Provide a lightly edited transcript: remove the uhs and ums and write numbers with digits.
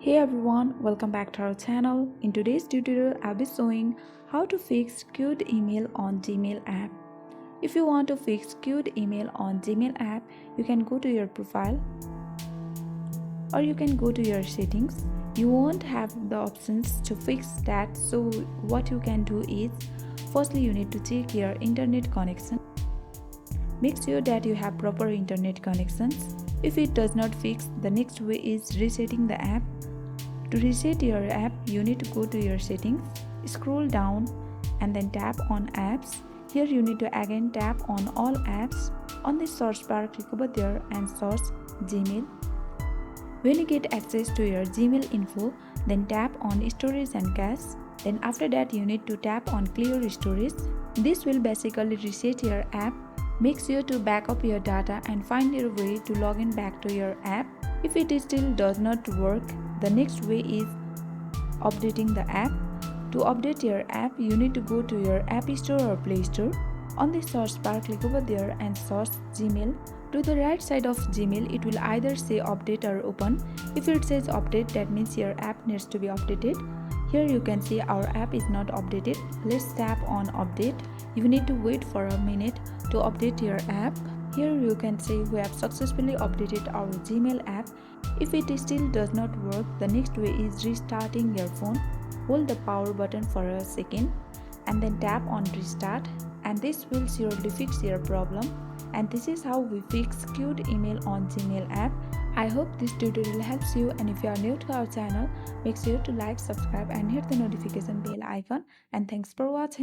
Hey everyone, welcome back to our channel. In today's tutorial, I'll be showing how to fix queued email on Gmail app. If you want to fix queued email on Gmail app, you can go to your profile or you can go to your settings. You won't have the options to fix that, so what you can do is, firstly you need to check your internet connection. Make sure that you have proper internet connections. If it does not fix, the next way is resetting the app. To reset your app, you need to go to your settings, scroll down and then tap on apps. Here you need to again tap on all apps. On the search bar, click over there and search Gmail. When you get access to your Gmail info, then tap on storage and cache. Then after that you need to tap on clear storage. This will basically reset your app. Make sure to back up your data and find your way to log in back to your app. If it still does not work, the next way is updating the app. To update your app, you need to go to your App Store or Play Store. On the search bar, click over there and search Gmail. To the right side of Gmail, it will either say update or open. If it says update, that means your app needs to be updated. Here you can see our app is not updated. Let's tap on update. You need to wait for a minute to update your app. Here you can see we have successfully updated our Gmail app. If it still does not work, the next way is restarting your phone. Hold the power button for a second and then tap on restart, and this will surely fix your problem. And this is how we fix queued email on Gmail app. I hope this tutorial helps you, and if you are new to our channel, make sure to like, subscribe and hit the notification bell icon. And thanks for watching.